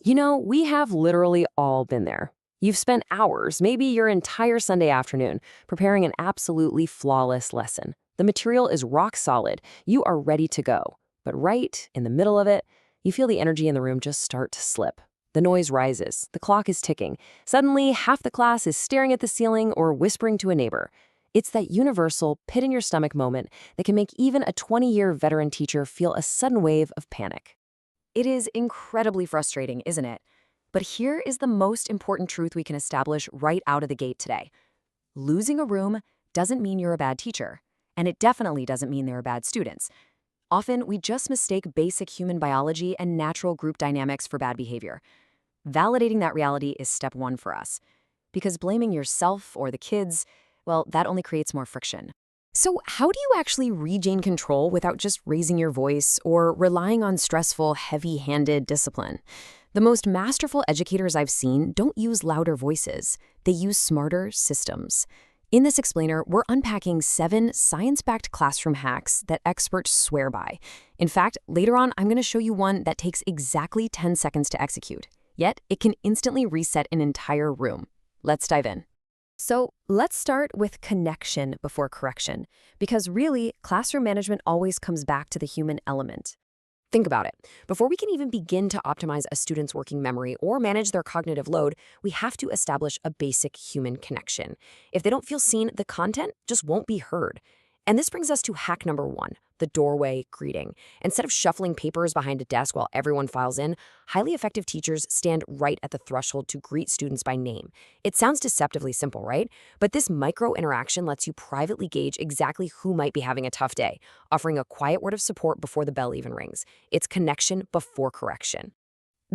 We have literally all been there. You've spent hours, maybe your entire Sunday afternoon, preparing an absolutely flawless lesson. The material is rock solid. You are ready to go. But right in the middle of it, you feel the energy in the room just start to slip. The noise rises. The clock is ticking. Suddenly, half the class is staring at the ceiling or whispering to a neighbor. It's that universal pit-in-your-stomach moment that can make even a 20-year veteran teacher feel a sudden wave of panic. It is incredibly frustrating, isn't it? But here is the most important truth we can establish right out of the gate today. Losing a room doesn't mean you're a bad teacher, and it definitely doesn't mean there are bad students. Often, we just mistake basic human biology and natural group dynamics for bad behavior. Validating that reality is step one for us, because blaming yourself or the kids, well, that only creates more friction. So how do you actually regain control without just raising your voice or relying on stressful, heavy-handed discipline? The most masterful educators I've seen don't use louder voices. They use smarter systems. In this explainer, we're unpacking 7 science-backed classroom hacks that experts swear by. In fact, later on, I'm going to show you one that takes exactly 10 seconds to execute. Yet, it can instantly reset an entire room. Let's dive in. So let's start with connection before correction, because really, classroom management always comes back to the human element. Think about it. Before we can even begin to optimize a student's working memory or manage their cognitive load, we have to establish a basic human connection. If they don't feel seen, the content just won't be heard. And this brings us to hack number 1, the doorway greeting. Instead of shuffling papers behind a desk while everyone files in, highly effective teachers stand right at the threshold to greet students by name. It sounds deceptively simple, right? But this micro interaction lets you privately gauge exactly who might be having a tough day, offering a quiet word of support before the bell even rings. It's connection before correction.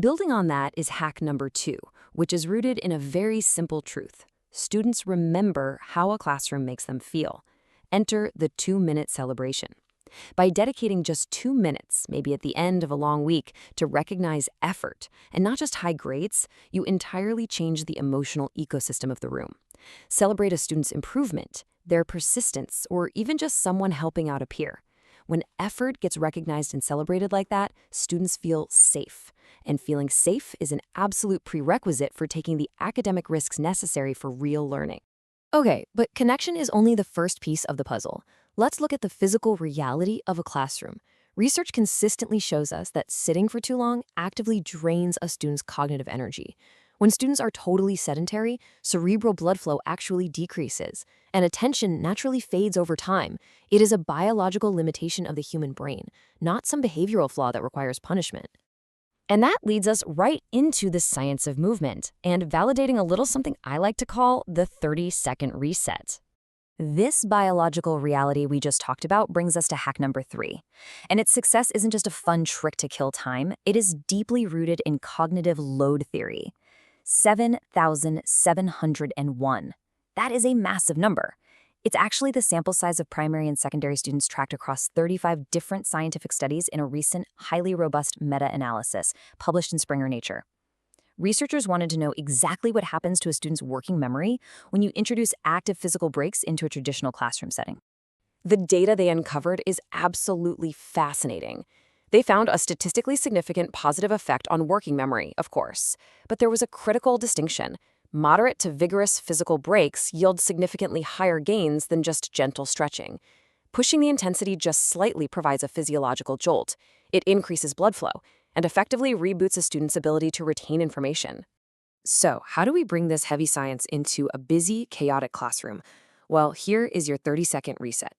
Building on that is hack number 2, which is rooted in a very simple truth. Students remember how a classroom makes them feel. Enter the 2-minute celebration. By dedicating just 2 minutes, maybe at the end of a long week, to recognize effort, and not just high grades, you entirely change the emotional ecosystem of the room. Celebrate a student's improvement, their persistence, or even just someone helping out a peer. When effort gets recognized and celebrated like that, students feel safe. And feeling safe is an absolute prerequisite for taking the academic risks necessary for real learning. Okay, but connection is only the first piece of the puzzle. Let's look at the physical reality of a classroom. Research consistently shows us that sitting for too long actively drains a student's cognitive energy. When students are totally sedentary, cerebral blood flow actually decreases, and attention naturally fades over time. It is a biological limitation of the human brain, not some behavioral flaw that requires punishment. And that leads us right into the science of movement and validating a little something I like to call the 30-second reset. This biological reality we just talked about brings us to hack number 3. And its success isn't just a fun trick to kill time, it is deeply rooted in cognitive load theory. 7,701. That is a massive number. It's actually the sample size of primary and secondary students tracked across 35 different scientific studies in a recent, highly robust meta-analysis published in Springer Nature. Researchers wanted to know exactly what happens to a student's working memory when you introduce active physical breaks into a traditional classroom setting. The data they uncovered is absolutely fascinating. They found a statistically significant positive effect on working memory, of course, but there was a critical distinction. Moderate to vigorous physical breaks yield significantly higher gains than just gentle stretching. Pushing the intensity just slightly provides a physiological jolt. It increases blood flow and effectively reboots a student's ability to retain information. So, how do we bring this heavy science into a busy, chaotic classroom? Well, here is your 30-second reset.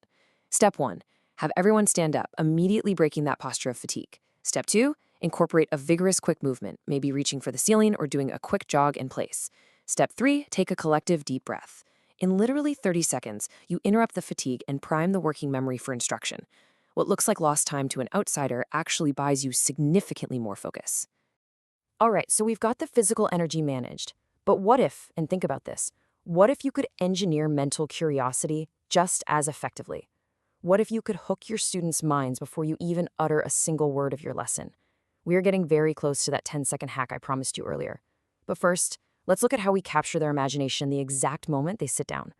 Step 1, have everyone stand up, immediately breaking that posture of fatigue. Step 2, incorporate a vigorous quick movement, maybe reaching for the ceiling or doing a quick jog in place. Step 3, take a collective deep breath. In literally 30 seconds, you interrupt the fatigue and prime the working memory for instruction. What looks like lost time to an outsider actually buys you significantly more focus. All right, so we've got the physical energy managed. But what if, and think about this, what if you could engineer mental curiosity just as effectively? What if you could hook your students' minds before you even utter a single word of your lesson? We are getting very close to that 10-second hack I promised you earlier. But first, let's look at how we capture their imagination the exact moment they sit down.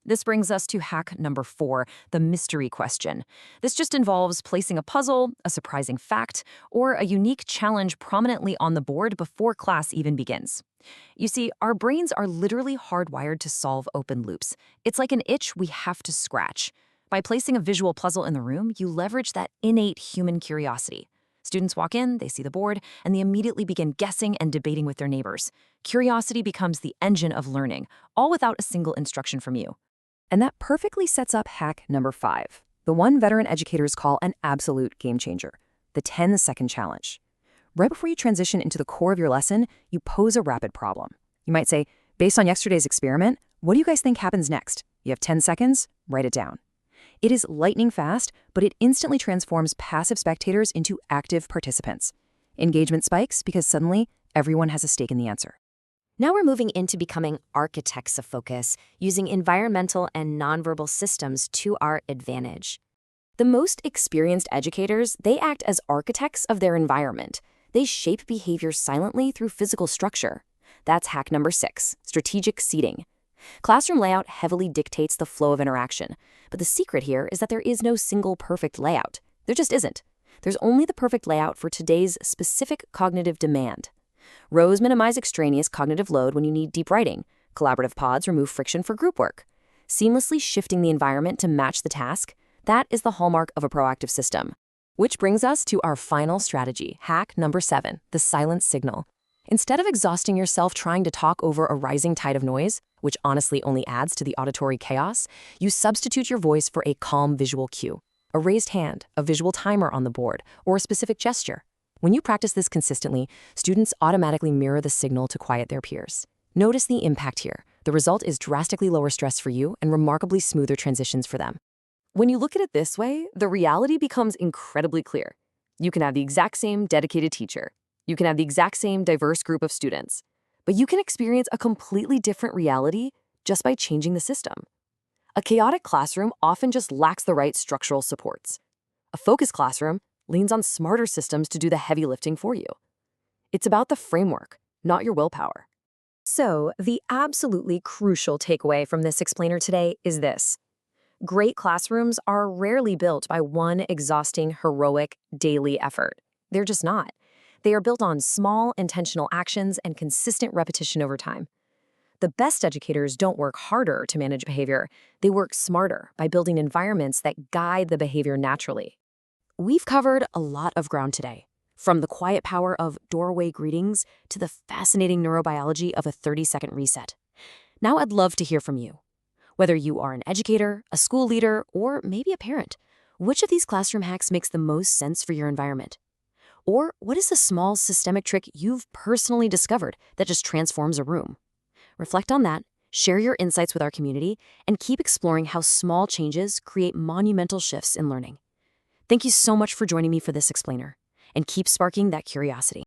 This brings us to hack number 4, the mystery question. This just involves placing a puzzle, a surprising fact, or a unique challenge prominently on the board before class even begins. You see, our brains are literally hardwired to solve open loops. It's like an itch we have to scratch. By placing a visual puzzle in the room, you leverage that innate human curiosity. Students walk in, they see the board, and they immediately begin guessing and debating with their neighbors. Curiosity becomes the engine of learning, all without a single instruction from you. And that perfectly sets up hack number 5, the one veteran educators call an absolute game changer, the 10-second challenge. Right before you transition into the core of your lesson, you pose a rapid problem. You might say, based on yesterday's experiment, what do you guys think happens next? You have 10 seconds, write it down. It is lightning fast, but it instantly transforms passive spectators into active participants. Engagement spikes because suddenly everyone has a stake in the answer. Now we're moving into becoming architects of focus, using environmental and nonverbal systems to our advantage. The most experienced educators, they act as architects of their environment. They shape behavior silently through physical structure. That's hack number 6, strategic seating. Classroom layout heavily dictates the flow of interaction, but the secret here is that there is no single perfect layout. There just isn't. There's only the perfect layout for today's specific cognitive demand. Rows minimize extraneous cognitive load when you need deep writing. Collaborative pods remove friction for group work. Seamlessly shifting the environment to match the task, that is the hallmark of a proactive system. Which brings us to our final strategy, hack number 7, the silent signal. Instead of exhausting yourself trying to talk over a rising tide of noise, which honestly only adds to the auditory chaos, you substitute your voice for a calm visual cue. A raised hand, a visual timer on the board, or a specific gesture. When you practice this consistently, students automatically mirror the signal to quiet their peers. Notice the impact here. The result is drastically lower stress for you and remarkably smoother transitions for them. When you look at it this way, the reality becomes incredibly clear. You can have the exact same dedicated teacher. You can have the exact same diverse group of students. But you can experience a completely different reality just by changing the system. A chaotic classroom often just lacks the right structural supports. A focused classroom leans on smarter systems to do the heavy lifting for you. It's about the framework, not your willpower. So, the absolutely crucial takeaway from this explainer today is this. Great classrooms are rarely built by one exhausting, heroic, daily effort. They're just not. They are built on small, intentional actions and consistent repetition over time. The best educators don't work harder to manage behavior. They work smarter by building environments that guide the behavior naturally. We've covered a lot of ground today, from the quiet power of doorway greetings to the fascinating neurobiology of a 30-second reset. Now I'd love to hear from you. Whether you are an educator, a school leader, or maybe a parent, which of these classroom hacks makes the most sense for your environment? Or what is a small systemic trick you've personally discovered that just transforms a room? Reflect on that, share your insights with our community, and keep exploring how small changes create monumental shifts in learning. Thank you so much for joining me for this explainer, and keep sparking that curiosity.